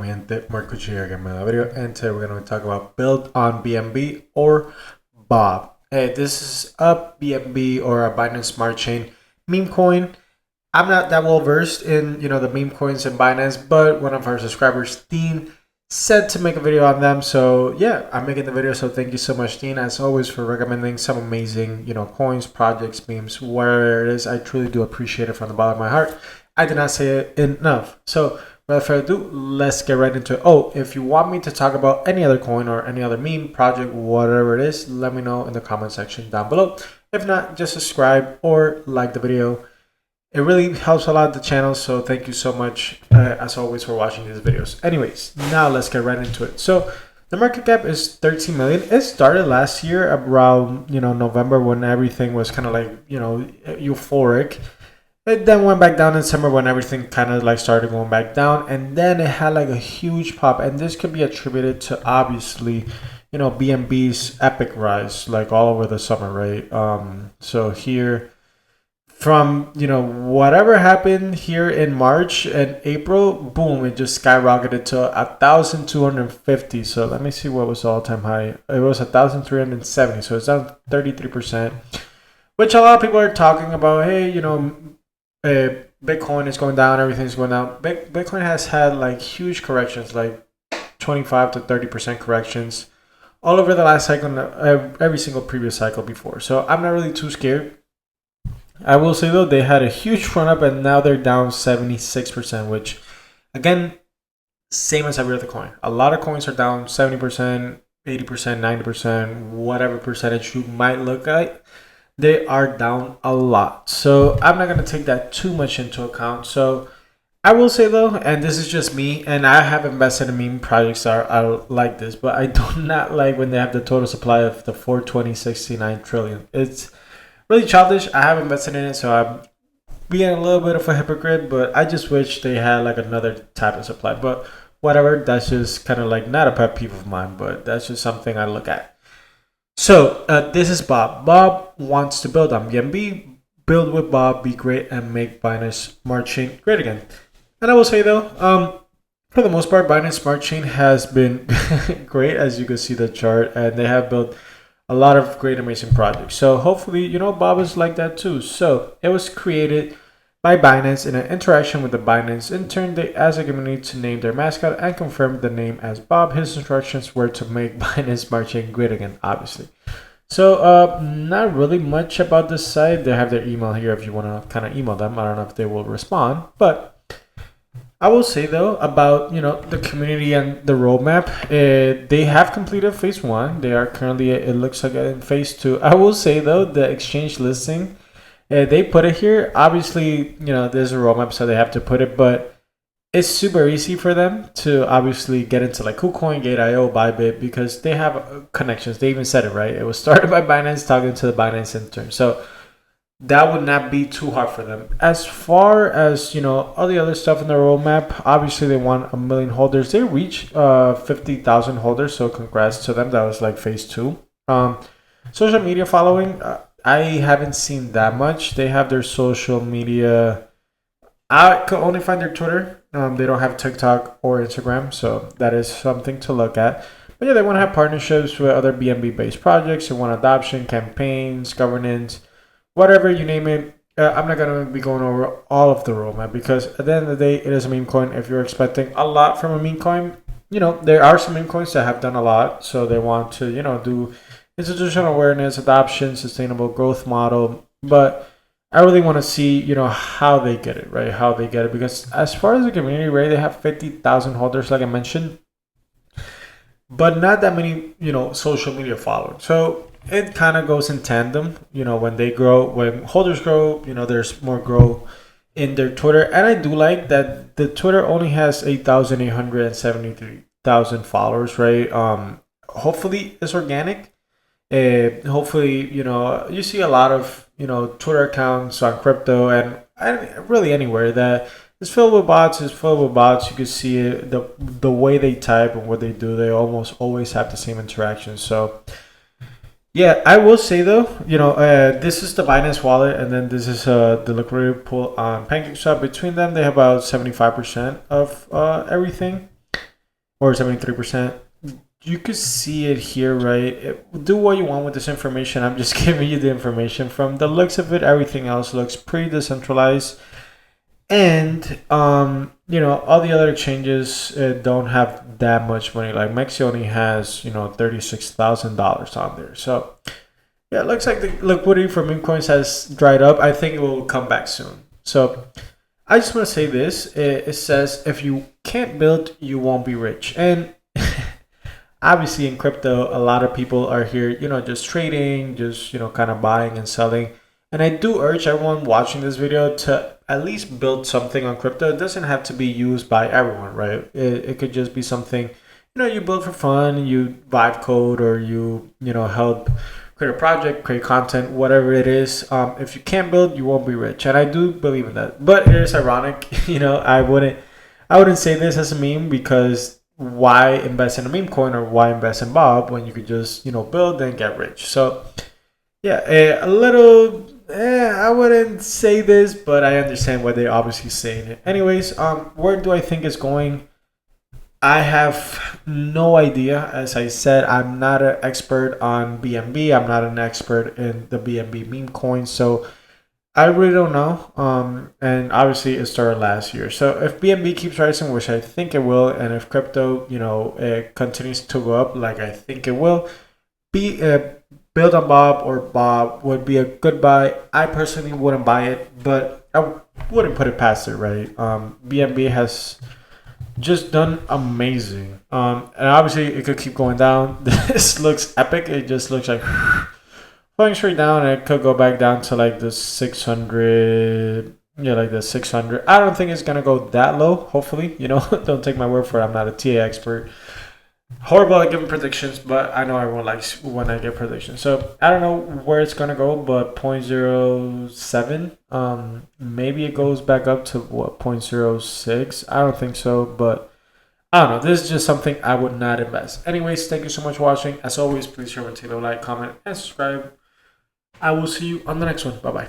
mi gente? Marco here again with another video, and today we're going to talk about Build On BNB or Bob. Hey, this is a BNB or a Binance Smart Chain meme coin. I'm not that well versed in the meme coins and Binance, but one of our subscribers, Dean, said to make a video on them. So yeah, I'm making the video. So thank you so much, Dean, as always, for recommending some amazing coins, projects, memes, whatever it is. I truly do appreciate it from the bottom of my heart. I did not say it enough. So without further ado, let's get right into it. Oh, if you want me to talk about any other coin or any other meme, project, whatever it is, let me know in the comment section down below. If not, just subscribe or like the video. It really helps a lot the channel, so thank you so much, as always, for watching these videos. Anyways, now let's get right into it. So the market cap is 13 million. It started last year around November, when everything was kind of like euphoric. It then went back down in summer when everything kind of like started going back down, and then it had like a huge pop, and this could be attributed to obviously BNB's epic rise like all over the summer, right? So here from whatever happened here in March and April, boom, it just skyrocketed to 1,250. So let me see what was the all-time high. It was 1,370, so it's down 33%, which a lot of people are talking about. Hey, Bitcoin is going down, everything's going down. Bitcoin has had like huge corrections, like 25 to 30% corrections all over the last cycle, every single previous cycle before. So I'm not really too scared. I will say though, they had a huge run up and now they're down 76%, which again, same as every other coin. A lot of coins are down 70%, 80%, 90%, whatever percentage you might look at. They are down a lot. So I'm not going to take that too much into account. So I will say though, and this is just me, and I have invested in meme projects that are like this, but I do not like when they have the total supply of the 420.69 trillion. It's really childish. I have invested in it, so I'm being a little bit of a hypocrite, but I just wish they had like another type of supply. But whatever, that's just kind of like not a pet peeve of mine, but that's just something I look at. So this is Bob. Bob wants to build on BNB. Build with Bob, be great, and make Binance Smart Chain great again. And I will say though, for the most part, Binance Smart Chain has been great, as you can see the chart, and they have built a lot of great, amazing projects. So hopefully, Bob is like that too. So it was created by Binance in an interaction with the Binance intern. They asked the community to name their mascot and confirmed the name as Bob. His instructions were to make Binance Smart Chain great again, obviously. So not really much about this site. They have their email here if you want to kind of email them. I don't know if they will respond, but I will say though about the community and the roadmap. They have completed phase 1. They are currently, it looks like, in phase 2. I will say though, the exchange listing, they put it here. Obviously, there's a roadmap, so they have to put it, but it's super easy for them to obviously get into like KuCoin, Gate.io, Bybit, because they have connections. They even said it, right? It was started by Binance talking to the Binance intern. So that would not be too hard for them. As far as all the other stuff in the roadmap, obviously they want 1 million holders. They reached 50,000 holders, so congrats to them. That was like phase 2. Social media following, I haven't seen that much. They have their social media. I could only find their Twitter. They don't have TikTok or Instagram, so that is something to look at. But yeah, they want to have partnerships with other BNB based projects. They want adoption, campaigns, governance, whatever you name it. I'm not going to be going over all of the roadmap, because at the end of the day, it is a meme coin. If you're expecting a lot from a meme coin, there are some meme coins that have done a lot. So they want to, do institutional awareness, adoption, sustainable growth model. But I really want to see, how they get it, right? How they get it. Because as far as the community, right, they have 50,000 holders, like I mentioned, but not that many, social media followers. So it kind of goes in tandem, when they grow, when holders grow, there's more growth in their Twitter. And I do like that the Twitter only has 8,873,000 followers, right? Hopefully it's organic. Hopefully, you see a lot of, Twitter accounts on crypto and really anywhere that is filled with bots. You can see it, the way they type and what they do. They almost always have the same interaction. So yeah, I will say though, this is the Binance wallet, and then this is the liquidity pool on PancakeSwap. Between them, they have about 75% of everything. or 73%. You could see it here, right? Do what you want with this information. I'm just giving you the information. From the looks of it, everything else looks pretty decentralized. And you know, all the other exchanges don't have that much money. Like Mexi only has, you know, $36,000 on there. So yeah, it looks like the liquidity for meme coins has dried up. I think it will come back soon. So I just want to say this. It says if you can't build, you won't be rich. And obviously in crypto, a lot of people are here, you know, just trading, just, you know, kind of buying and selling. And I do urge everyone watching this video to at least build something on crypto. It doesn't have to be used by everyone, right? It could just be something, you know, you build for fun, you vibe code, or you know, help create a project, create content, whatever it is. If you can't build, you won't be rich. And I do believe in that. But it is ironic, you know, I wouldn't say this as a meme, because why invest in a meme coin, or why invest in Bob when you could just, you know, build and get rich? So yeah, a little, I wouldn't say this, but I understand why they're obviously saying it. Anyways, where do I think it's going? I have no idea. As I said, I'm not an expert on BNB. I'm not an expert in the BNB meme coin, so I really don't know. And obviously it started last year. So if BNB keeps rising, which I think it will, and if crypto, you know, it continues to go up like I think it will, Build on Bob, or Bob, would be a good buy. I personally wouldn't buy it, but I wouldn't put it past it, right? BNB has just done amazing. And obviously it could keep going down. This looks epic. It just looks like going straight down, and it could go back down to like the 600. Yeah, like the 600. I don't think it's going to go that low, hopefully. You know, don't take my word for it. I'm not a TA expert. Horrible at giving predictions, but I know everyone likes when I give predictions. So I don't know where it's gonna go, but 0.07. Maybe it goes back up to what, 0.06. I don't think so, but I don't know. This is just something I would not invest. Anyways, thank you so much for watching. As always, please remember to leave a like, comment, and subscribe. I will see you on the next one. Bye bye.